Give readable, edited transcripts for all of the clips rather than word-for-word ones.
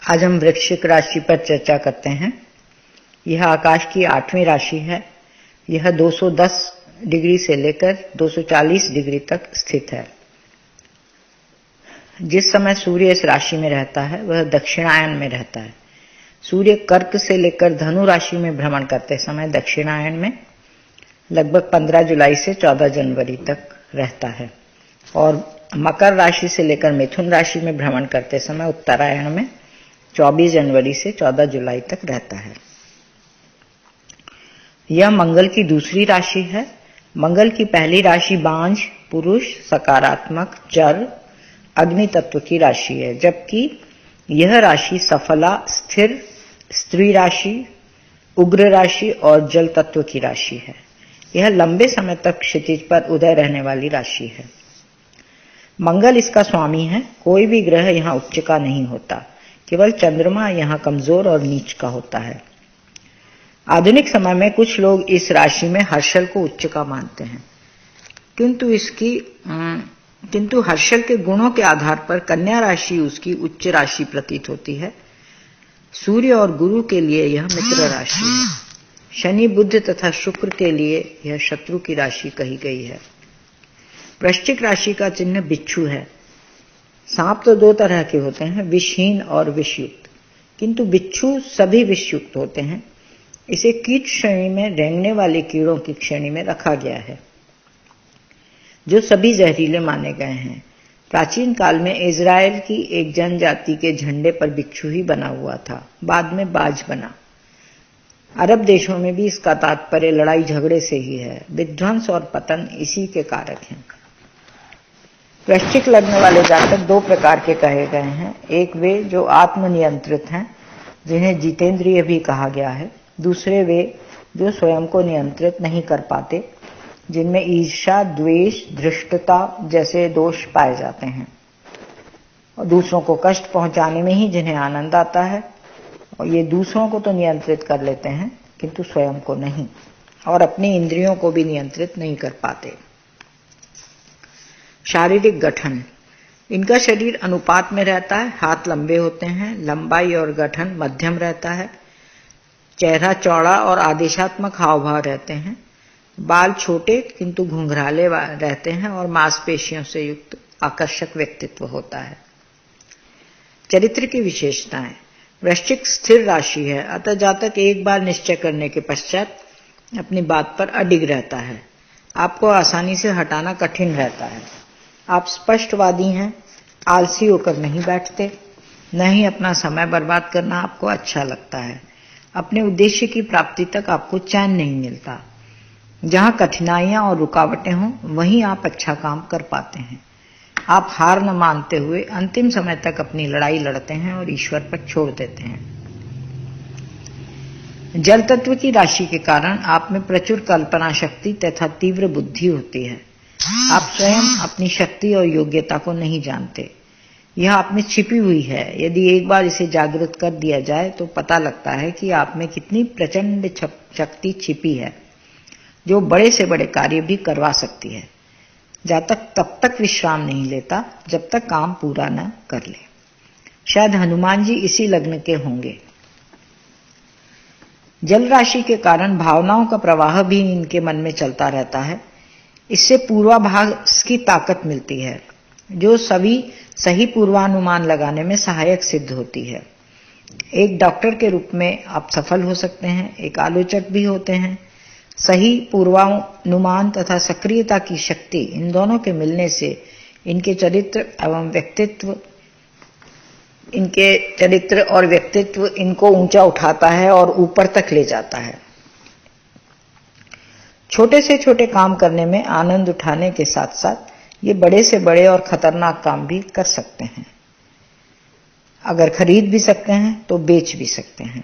आज हम वृश्चिक राशि पर चर्चा करते हैं। यह आकाश की 8वीं राशि है। यह 210 डिग्री से लेकर 240 डिग्री तक स्थित है। जिस समय सूर्य इस राशि में रहता है वह दक्षिणायन में रहता है। सूर्य कर्क से लेकर धनु राशि में भ्रमण करते समय दक्षिणायन में लगभग 15 जुलाई से 14 जनवरी तक रहता है और मकर राशि से लेकर मिथुन राशि में भ्रमण करते समय उत्तरायण में 24 जनवरी से 14 जुलाई तक रहता है। यह मंगल की दूसरी राशि है। मंगल की पहली राशि बांझ, पुरुष, सकारात्मक, जल, अग्नि तत्व की राशि है, जबकि यह राशि सफला, स्थिर, स्त्री राशि, उग्र राशि और जल तत्व की राशि है। यह लंबे समय तक क्षितिज पर उदय रहने वाली राशि है। मंगल इसका स्वामी है। कोई भी ग्रह यहाँ उच्च का नहीं होता, केवल चंद्रमा यहाँ कमजोर और नीच का होता है। आधुनिक समय में कुछ लोग इस राशि में हर्षल को उच्च का मानते हैं, किंतु हर्षल के गुणों के आधार पर कन्या राशि उसकी उच्च राशि प्रतीत होती है। सूर्य और गुरु के लिए यह मित्र राशि है। शनि, बुध तथा शुक्र के लिए यह शत्रु की राशि कही गई है। वृश्चिक राशि का चिन्ह बिच्छू है। सांप तो दो तरह के होते हैं, विषहीन और विषयुक्त, किंतु बिच्छू सभी विषयुक्त होते हैं। इसे कीट श्रेणी में रेंगने वाले कीड़ों की श्रेणी में रखा गया है, जो सभी जहरीले माने गए हैं। प्राचीन काल में इजराइल की एक जनजाति के झंडे पर बिच्छू ही बना हुआ था, बाद में बाज बना। अरब देशों में भी इसका तात्पर्य लड़ाई झगड़े से ही है। विध्वंस और पतन इसी के कारक हैं। वृश्चिक लग्न वाले जातक दो प्रकार के कहे गए हैं। एक वे जो आत्मनियंत्रित हैं, जिन्हें जितेंद्रिय भी कहा गया है। दूसरे वे जो स्वयं को नियंत्रित नहीं कर पाते, जिनमें ईर्ष्या, द्वेष, धृष्टता जैसे दोष पाए जाते हैं और दूसरों को कष्ट पहुंचाने में ही जिन्हें आनंद आता है। और ये दूसरों को तो नियंत्रित कर लेते हैं किंतु स्वयं को नहीं, और अपनी इंद्रियों को भी नियंत्रित नहीं कर पाते। शारीरिक गठन, इनका शरीर अनुपात में रहता है। हाथ लंबे होते हैं, लंबाई और गठन मध्यम रहता है। चेहरा चौड़ा और आदेशात्मक हाव भाव रहते हैं। बाल छोटे किंतु घुंघराले रहते हैं और मांसपेशियों से युक्त आकर्षक व्यक्तित्व होता है। चरित्र की विशेषताएं, वृश्चिक स्थिर राशि है, अतः जातक एक बार निश्चय करने के पश्चात अपनी बात पर अडिग रहता है। आपको आसानी से हटाना कठिन रहता है। आप स्पष्टवादी हैं, आलसी होकर नहीं बैठते, न ही अपना समय बर्बाद करना आपको अच्छा लगता है। अपने उद्देश्य की प्राप्ति तक आपको चैन नहीं मिलता। जहां कठिनाइयां और रुकावटें हों वहीं आप अच्छा काम कर पाते हैं। आप हार न मानते हुए अंतिम समय तक अपनी लड़ाई लड़ते हैं और ईश्वर पर छोड़ देते हैं। जल तत्व की राशि के कारण आप में प्रचुर कल्पना शक्ति तथा तीव्र बुद्धि होती है। आप स्वयं अपनी शक्ति और योग्यता को नहीं जानते। यह आप में छिपी हुई है। यदि एक बार इसे जागृत कर दिया जाए तो पता लगता है कि आप में कितनी प्रचंड शक्ति छिपी है, जो बड़े से बड़े कार्य भी करवा सकती है। जातक तब तक विश्राम नहीं लेता जब तक काम पूरा न कर ले। शायद हनुमान जी इसी लग्न के होंगे। जल राशि के कारण भावनाओं का प्रवाह भी इनके मन में चलता रहता है। इससे पूर्वाभास की ताकत मिलती है, जो सही पूर्वानुमान लगाने में सहायक सिद्ध होती है। एक डॉक्टर के रूप में आप सफल हो सकते हैं, एक आलोचक भी होते हैं। सही पूर्वानुमान तथा सक्रियता की शक्ति, इन दोनों के मिलने से इनके चरित्र और व्यक्तित्व इनको ऊंचा उठाता है और ऊपर तक ले जाता है। छोटे से छोटे काम करने में आनंद उठाने के साथ साथ ये बड़े से बड़े और खतरनाक काम भी कर सकते हैं। अगर खरीद भी सकते हैं तो बेच भी सकते हैं।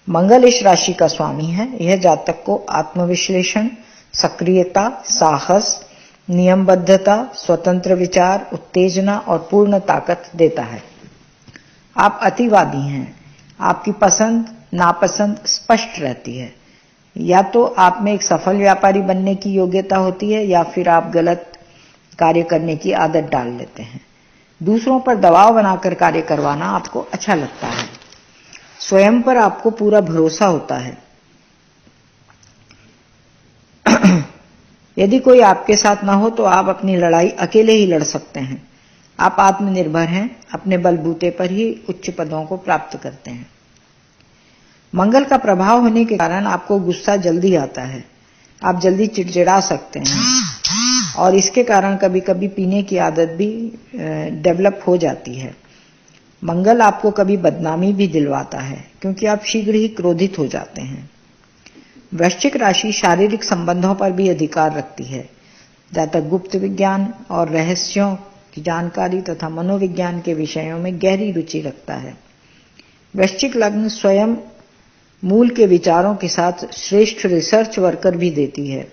मंगल इस राशि का स्वामी है। यह जातक को आत्मविश्लेषण, सक्रियता, साहस, नियमबद्धता, स्वतंत्र विचार, उत्तेजना और पूर्ण ताकत देता है। आप अतिवादी हैं। आपकी पसंद नापसंद स्पष्ट रहती है। या तो आप में एक सफल व्यापारी बनने की योग्यता होती है या फिर आप गलत कार्य करने की आदत डाल लेते हैं। दूसरों पर दबाव बनाकर कार्य करवाना आपको अच्छा लगता है। स्वयं पर आपको पूरा भरोसा होता है। यदि कोई आपके साथ ना हो तो आप अपनी लड़ाई अकेले ही लड़ सकते हैं। आप आत्मनिर्भर हैं, अपने बलबूते पर ही उच्च पदों को प्राप्त करते हैं। मंगल का प्रभाव होने के कारण आपको गुस्सा जल्दी आता है, आप जल्दी चिड़चिड़ा सकते हैं और इसके कारण कभी कभी पीने की आदत भी डेवलप हो जाती है। मंगल आपको कभी बदनामी भी दिलवाता है क्योंकि आप शीघ्र ही क्रोधित हो जाते हैं। वृश्चिक राशि शारीरिक संबंधों पर भी अधिकार रखती है। जातक गुप्त विज्ञान और रहस्यों की जानकारी तथा मनोविज्ञान के विषयों में गहरी रुचि रखता है। वृश्चिक लग्न स्वयं मूल के विचारों के साथ श्रेष्ठ रिसर्च वर्कर भी देती है।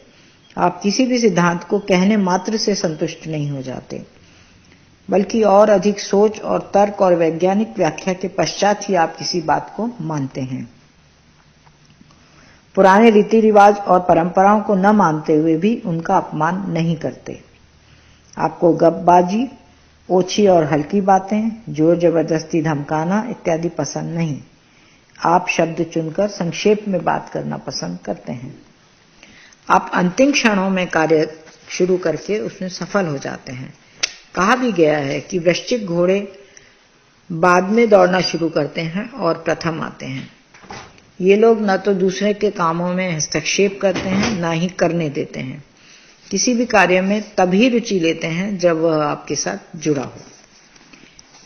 आप किसी भी सिद्धांत को कहने मात्र से संतुष्ट नहीं हो जाते, बल्कि और अधिक सोच और तर्क और वैज्ञानिक व्याख्या के पश्चात ही आप किसी बात को मानते हैं। पुराने रीति रिवाज और परंपराओं को न मानते हुए भी उनका अपमान नहीं करते। आपको गपबाजी, ओछी और हल्की बातें, जोर जबरदस्ती धमकाना इत्यादि पसंद नहीं। आप शब्द चुनकर संक्षेप में बात करना पसंद करते हैं। आप अंतिम क्षणों में कार्य शुरू करके उसमें सफल हो जाते हैं। कहा भी गया है कि वृश्चिक घोड़े बाद में दौड़ना शुरू करते हैं और प्रथम आते हैं। ये लोग न तो दूसरे के कामों में हस्तक्षेप करते हैं, न ही करने देते हैं। किसी भी कार्य में तभी रुचि लेते हैं जब वह आपके साथ जुड़ा हो।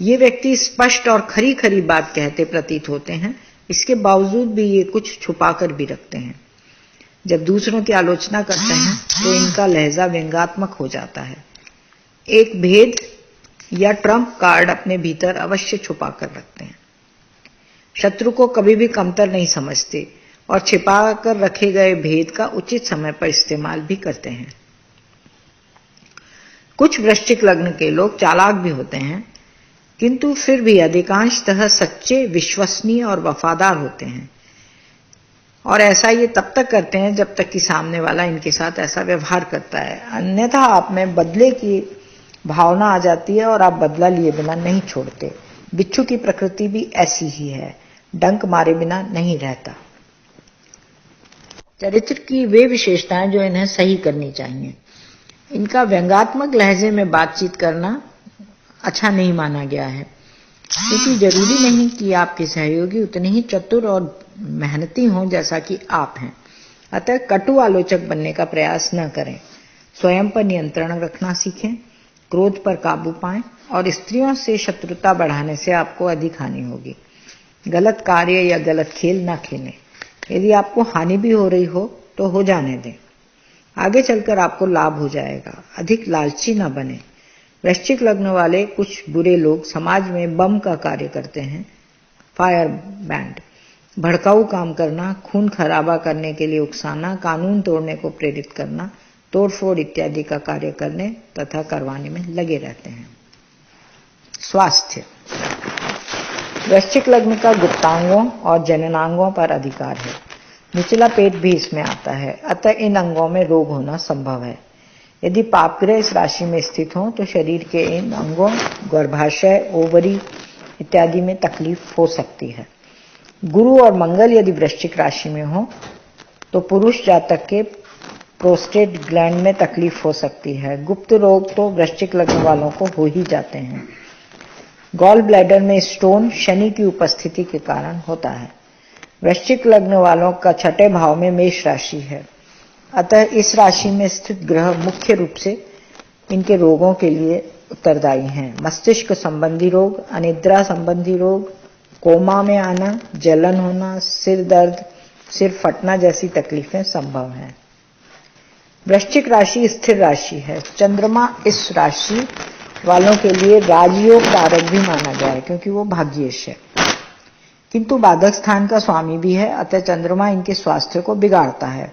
ये व्यक्ति स्पष्ट और खरी खरी बात कहते प्रतीत होते हैं, इसके बावजूद भी ये कुछ छुपाकर भी रखते हैं। जब दूसरों की आलोचना करते हैं तो इनका लहजा व्यंग्यात्मक हो जाता है। एक भेद या ट्रम्प कार्ड अपने भीतर अवश्य छुपा कर रखते हैं। शत्रु को कभी भी कमतर नहीं समझते और छिपा कर रखे गए भेद का उचित समय पर इस्तेमाल भी करते हैं। कुछ वृश्चिक लग्न के लोग चालाक भी होते हैं, किंतु फिर भी अधिकांशतः सच्चे, विश्वसनीय और वफादार होते हैं। और ऐसा ये तब तक करते हैं जब तक कि सामने वाला इनके साथ ऐसा व्यवहार करता है, अन्यथा आप में बदले की भावना आ जाती है और आप बदला लिए बिना नहीं छोड़ते। बिच्छू की प्रकृति भी ऐसी ही है, डंक मारे बिना नहीं रहता। चरित्र की वे विशेषताएं जो इन्हें सही करनी चाहिए। इनका व्यंग्यात्मक लहजे में बातचीत करना अच्छा नहीं माना गया है, क्योंकि जरूरी नहीं कि आपके सहयोगी उतने ही चतुर और मेहनती हों जैसा कि आप हैं। अतः कटु आलोचक बनने का प्रयास न करें। स्वयं पर नियंत्रण रखना सीखें, क्रोध पर काबू पाएं और स्त्रियों से शत्रुता बढ़ाने से आपको अधिक हानि होगी। गलत कार्य या गलत खेल न खेलें। यदि आपको हानि भी हो रही हो तो हो जाने दें, आगे चलकर आपको लाभ हो जाएगा। अधिक लालची न बने। वृश्चिक लग्न वाले कुछ बुरे लोग समाज में बम का कार्य करते हैं। फायर बैंड, भड़काऊ काम करना, खून खराबा करने के लिए उकसाना, कानून तोड़ने को प्रेरित करना, तोड़फोड़ इत्यादि का कार्य करने तथा करवाने में लगे रहते हैं। स्वास्थ्य, वृश्चिक लग्न का गुप्तांगों और जननांगों पर अधिकार है। निचला पेट भी इसमें आता है, अतः इन अंगों में रोग होना संभव है। यदि पापग्रह इस राशि में स्थित हो तो शरीर के इन अंगों, गर्भाशय, ओवरी इत्यादि में तकलीफ हो सकती है। गुरु और मंगल यदि वृश्चिक राशि में हो तो पुरुष जातक के प्रोस्टेट ग्लैंड में तकलीफ हो सकती है। गुप्त रोग तो वृश्चिक लग्न वालों को हो ही जाते हैं। गॉल ब्लैडर में स्टोन शनि की उपस्थिति के कारण होता है। वृश्चिक लग्न वालों का छठे भाव में मेष राशि है, अतः इस राशि में स्थित ग्रह मुख्य रूप से इनके रोगों के लिए उत्तरदायी हैं। मस्तिष्क संबंधी रोग, अनिद्रा संबंधी रोग, कोमा में आना, जलन होना, सिर दर्द, सिर फटना जैसी तकलीफें संभव हैं। वृश्चिक राशि स्थिर राशि है। चंद्रमा इस राशि वालों के लिए राजयोग कारक भी माना गया है, क्योंकि वो भाग्येश है, किंतु बाधक स्थान का स्वामी भी है, अतः चंद्रमा इनके स्वास्थ्य को बिगाड़ता है।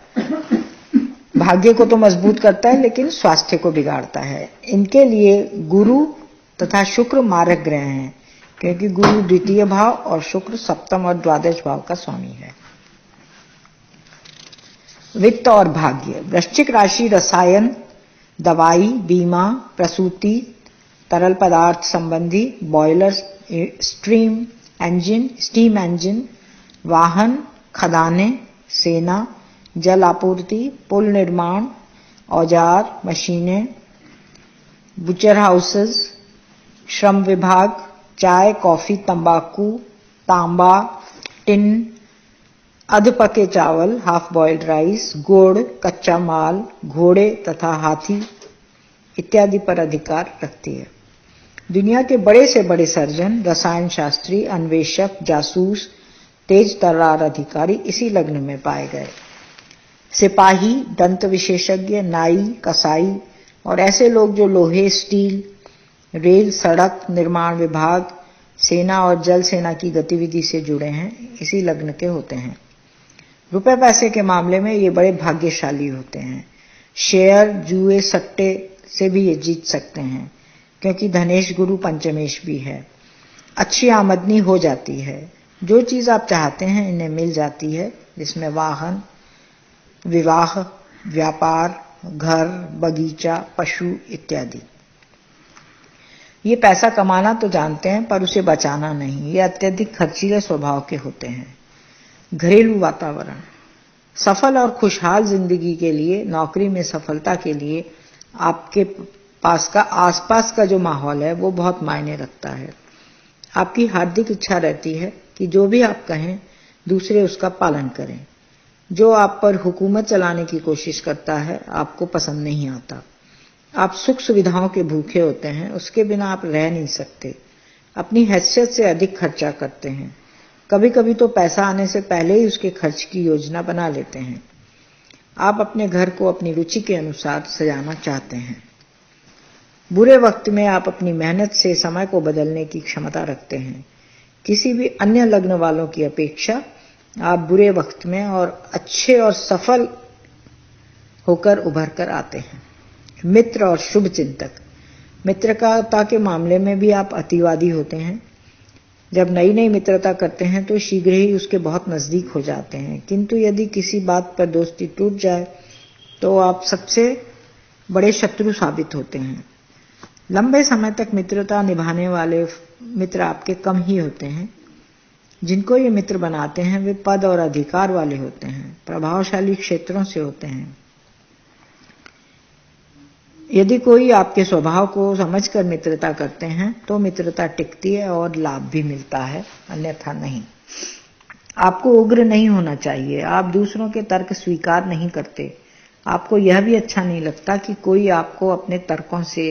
भाग्य को तो मजबूत करता है लेकिन स्वास्थ्य को बिगाड़ता है। इनके लिए गुरु तथा शुक्र मारक ग्रह हैं, क्योंकि गुरु द्वितीय भाव और शुक्र सप्तम और द्वादश भाव का स्वामी है। वित्त और भाग्य, वृश्चिक राशि रसायन, दवाई, बीमा, प्रसूति, तरल पदार्थ संबंधी, boiler, stream, engine, steam engine, वाहन, खदानें, सेना, जल आपूर्ति, पुल निर्माण, औजार, मशीनें, बुचर हाउसेस, श्रम विभाग, चाय, कॉफी, तंबाकू, तांबा, टिन, अधपके चावल, हाफ बॉइल्ड राइस, गुड़, कच्चा माल, घोड़े तथा हाथी इत्यादि पर अधिकार रखती है। दुनिया के बड़े से बड़े सर्जन, रसायन शास्त्री, अन्वेषक, जासूस, तेज तर्रार अधिकारी इसी लग्न में पाए गए। सिपाही, दंत विशेषज्ञ, नाई, कसाई और ऐसे लोग जो लोहे, स्टील, रेल, सड़क निर्माण विभाग, सेना और जल सेना की गतिविधि से जुड़े हैं, इसी लग्न के होते हैं। रुपए पैसे के मामले में ये बड़े भाग्यशाली होते हैं। शेयर, जुए, सट्टे से भी ये जीत सकते हैं, क्योंकि धनेश गुरु पंचमेश भी है। अच्छी आमदनी हो जाती है। जो चीज आप चाहते हैं इन्हें मिल जाती है, जिसमें वाहन, विवाह, व्यापार, घर, बगीचा, पशु इत्यादि। ये पैसा कमाना तो जानते हैं पर उसे बचाना नहीं। ये अत्यधिक खर्चीले स्वभाव के होते हैं। घरेलू वातावरण, सफल और खुशहाल जिंदगी के लिए, नौकरी में सफलता के लिए आपके पास का आसपास का जो माहौल है वो बहुत मायने रखता है। आपकी हार्दिक इच्छा रहती है कि जो भी आप कहें दूसरे उसका पालन करें। जो आप पर हुकूमत चलाने की कोशिश करता है आपको पसंद नहीं आता। आप सुख सुविधाओं के भूखे होते हैं, उसके बिना आप रह नहीं सकते। अपनी हैसियत से अधिक खर्चा करते हैं। कभी कभी तो पैसा आने से पहले ही उसके खर्च की योजना बना लेते हैं। आप अपने घर को अपनी रुचि के अनुसार सजाना चाहते हैं। बुरे वक्त में आप अपनी मेहनत से समय को बदलने की क्षमता रखते हैं। किसी भी अन्य लग्न वालों की अपेक्षा आप बुरे वक्त में और अच्छे और सफल होकर उभर कर आते हैं। मित्र और शुभ चिंतक, मित्रता के मामले में भी आप अतिवादी होते हैं। जब नई नई मित्रता करते हैं तो शीघ्र ही उसके बहुत नजदीक हो जाते हैं, किंतु यदि किसी बात पर दोस्ती टूट जाए तो आप सबसे बड़े शत्रु साबित होते हैं। लंबे समय तक मित्रता निभाने वाले मित्र आपके कम ही होते हैं। जिनको ये मित्र बनाते हैं वे पद और अधिकार वाले होते हैं, प्रभावशाली क्षेत्रों से होते हैं। यदि कोई आपके स्वभाव को समझकर मित्रता करते हैं तो मित्रता टिकती है और लाभ भी मिलता है, अन्यथा नहीं। आपको उग्र नहीं होना चाहिए। आप दूसरों के तर्क स्वीकार नहीं करते। आपको यह भी अच्छा नहीं लगता कि कोई आपको अपने तर्कों से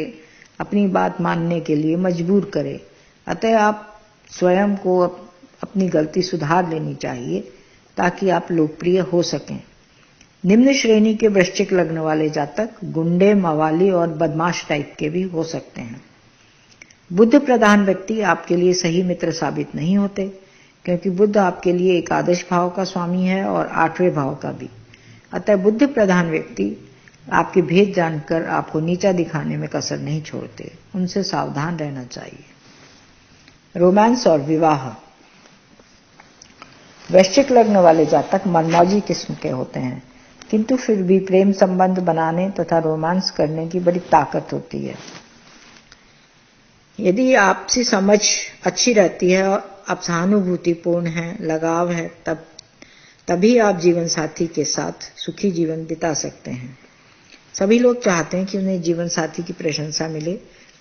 अपनी बात मानने के लिए मजबूर करे। अतः आप स्वयं को अपनी गलती सुधार लेनी चाहिए ताकि आप लोकप्रिय हो सकें। निम्न श्रेणी के वृश्चिक लग्न वाले जातक गुंडे, मवाली और बदमाश टाइप के भी हो सकते हैं। बुद्ध प्रधान व्यक्ति आपके लिए सही मित्र साबित नहीं होते, क्योंकि बुद्ध आपके लिए एकादश भाव का स्वामी है और 8वें भाव का भी। अतः बुद्ध प्रधान व्यक्ति आपके भेद जानकर आपको नीचा दिखाने में कसर नहीं छोड़ते। उनसे सावधान रहना चाहिए। रोमांस और विवाह, वृश्चिक लग्न वाले जातक मनमौजी किस्म के होते हैं, किंतु फिर भी प्रेम संबंध बनाने तथा रोमांस करने की बड़ी ताकत होती है। यदि आपसी समझ अच्छी रहती है और आप सहानुभूतिपूर्ण हैं, लगाव है, तभी आप जीवन साथी के साथ सुखी जीवन बिता सकते हैं। सभी लोग चाहते हैं कि उन्हें जीवन साथी की प्रशंसा मिले,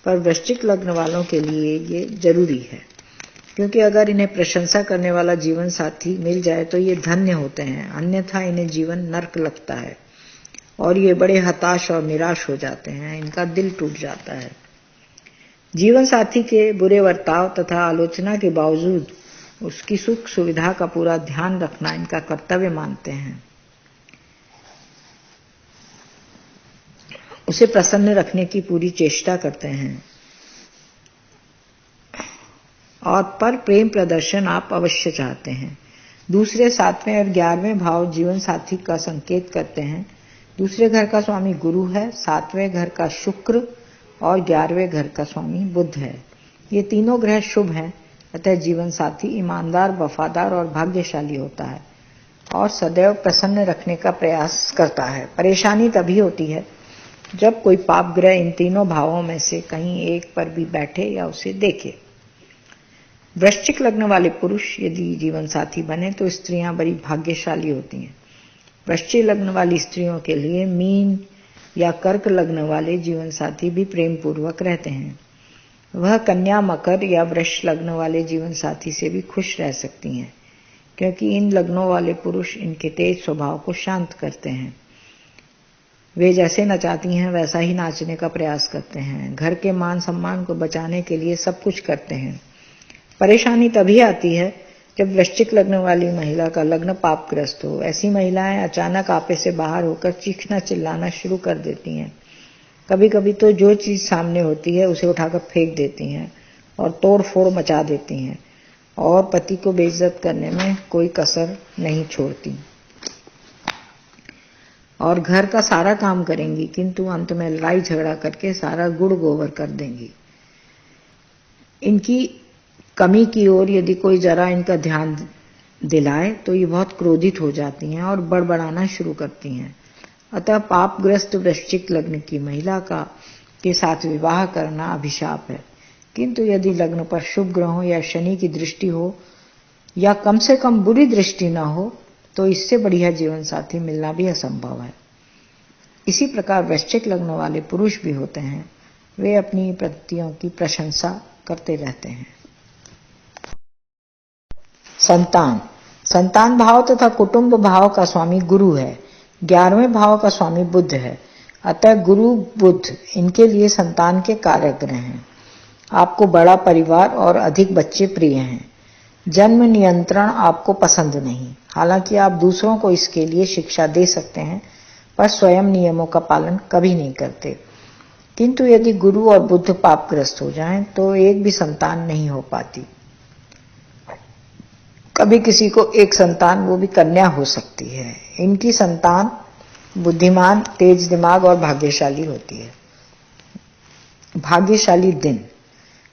पर वृश्चिक लग्न वालों के लिए ये जरूरी है, क्योंकि अगर इन्हें प्रशंसा करने वाला जीवन साथी मिल जाए तो ये धन्य होते हैं, अन्यथा इन्हें जीवन नर्क लगता है और ये बड़े हताश और निराश हो जाते हैं। इनका दिल टूट जाता है। जीवन साथी के बुरे बर्ताव तथा आलोचना के बावजूद उसकी सुख सुविधा का पूरा ध्यान रखना इनका कर्तव्य मानते हैं। उसे प्रसन्न रखने की पूरी चेष्टा करते हैं और पर प्रेम प्रदर्शन आप अवश्य चाहते हैं। दूसरे, 7वें और 11वें भाव जीवन साथी का संकेत करते हैं। दूसरे घर का स्वामी गुरु है, 7वें घर का शुक्र और 11वें घर का स्वामी बुध है। ये तीनों ग्रह शुभ हैं, अतः जीवन साथी ईमानदार, वफादार और भाग्यशाली होता है और सदैव प्रसन्न रखने का प्रयास करता है। परेशानी तभी होती है जब कोई पाप ग्रह इन तीनों भावों में से कहीं एक पर भी बैठे या उसे देखे। वृश्चिक लग्न वाले पुरुष यदि जीवन साथी बने तो स्त्रियां बड़ी भाग्यशाली होती हैं। वृश्चिक लग्न वाली स्त्रियों के लिए मीन या कर्क लग्न वाले जीवन साथी भी प्रेम पूर्वक रहते हैं। वह कन्या, मकर या वृष लग्न वाले जीवन साथी से भी खुश रह सकती हैं, क्योंकि इन लग्नों वाले पुरुष इनके तेज स्वभाव को शांत करते हैं। वे जैसे नचाती हैं वैसा ही नाचने का प्रयास करते हैं। घर के मान सम्मान को बचाने के लिए सब कुछ करते हैं। परेशानी तभी आती है जब वृश्चिक लग्न वाली महिला का लग्न पापग्रस्त हो। ऐसी महिलाएं अचानक आपे से बाहर होकर चीखना चिल्लाना शुरू कर देती हैं। कभी कभी तो जो चीज सामने होती है उसे उठाकर फेंक देती हैं और तोड़ फोड़ मचा देती हैं और पति को बेइज्जत करने में कोई कसर नहीं छोड़ती और घर का सारा काम करेंगी, किंतु अंत में लड़ाई झगड़ा करके सारा गुड़ गोबर कर देंगी। इनकी कमी की ओर यदि कोई जरा इनका ध्यान दिलाए तो ये बहुत क्रोधित हो जाती हैं और बड़बड़ाना शुरू करती हैं। अतः पापग्रस्त वृश्चिक लग्न की महिला के साथ विवाह करना अभिशाप है। किंतु यदि लग्न पर शुभ ग्रहों या शनि की दृष्टि हो या कम से कम बुरी दृष्टि न हो तो इससे बढ़िया जीवन साथी मिलना भी असंभव है। इसी प्रकार वृश्चिक लग्न वाले पुरुष भी होते हैं। वे अपनी प्रगतियों की प्रशंसा करते रहते हैं। संतान भाव तथा कुटुंब भाव का स्वामी गुरु है। 11वें भाव का स्वामी बुध है। अतः गुरु बुध इनके लिए संतान के कारक ग्रह हैं। आपको बड़ा परिवार और अधिक बच्चे प्रिय हैं। जन्म नियंत्रण आपको पसंद नहीं। हालांकि आप दूसरों को इसके लिए शिक्षा दे सकते हैं, पर स्वयं नियमों का पालन कभी नहीं करते। किंतु यदि गुरु और बुध पापग्रस्त हो जाएं तो एक भी संतान नहीं हो पाती। कभी किसी को एक संतान, वो भी कन्या, हो सकती है। इनकी संतान बुद्धिमान, तेज दिमाग और भाग्यशाली होती है। भाग्यशाली दिन: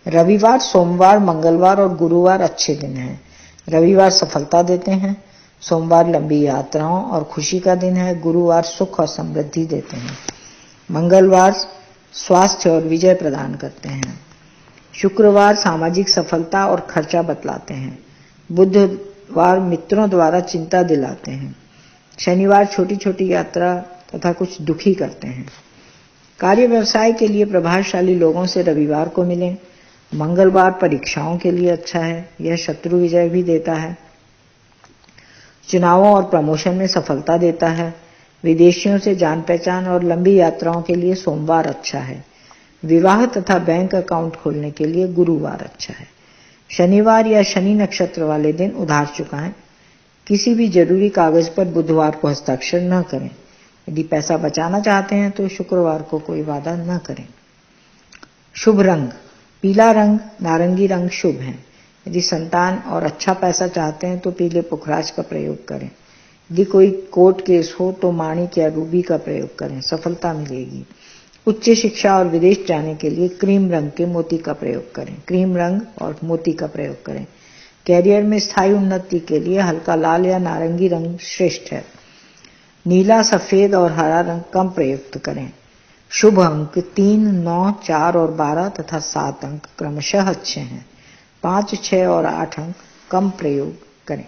रविवार, सोमवार, मंगलवार और गुरुवार अच्छे दिन हैं। रविवार सफलता देते हैं, सोमवार लंबी यात्राओं और खुशी का दिन है, गुरुवार सुख और समृद्धि देते हैं, मंगलवार स्वास्थ्य और विजय प्रदान करते हैं, शुक्रवार सामाजिक सफलता और खर्चा बतलाते हैं, बुधवार मित्रों द्वारा चिंता दिलाते हैं, शनिवार छोटी छोटी यात्रा तथा कुछ दुखी करते हैं। कार्य व्यवसाय के लिए प्रभावशाली लोगों से रविवार को मिलें। मंगलवार परीक्षाओं के लिए अच्छा है, यह शत्रु विजय भी देता है। चुनावों और प्रमोशन में सफलता देता है। विदेशियों से जान पहचान और लंबी यात्राओं के लिए सोमवार अच्छा है। विवाह तथा बैंक अकाउंट खोलने के लिए गुरुवार अच्छा है। शनिवार या शनि नक्षत्र वाले दिन उधार चुकाएं। किसी भी जरूरी कागज पर बुधवार को हस्ताक्षर न करें। यदि पैसा बचाना चाहते हैं तो शुक्रवार को कोई वादा न करें। शुभ रंग: पीला रंग, नारंगी रंग शुभ है। यदि संतान और अच्छा पैसा चाहते हैं तो पीले पुखराज का प्रयोग करें। यदि कोई कोर्ट केस हो तो माणिक या रूबी का प्रयोग करें, सफलता मिलेगी। उच्च शिक्षा और विदेश जाने के लिए क्रीम रंग के मोती का प्रयोग करें। क्रीम रंग और मोती का प्रयोग करें। कैरियर में स्थायी उन्नति के लिए हल्का लाल या नारंगी रंग श्रेष्ठ है। नीला, सफेद और हरा रंग कम प्रयुक्त करें। शुभ अंक 3, 9, 4 और 12 तथा 7 अंक क्रमशः अच्छे हैं। 5, 6 और 8 अंक कम प्रयोग करें।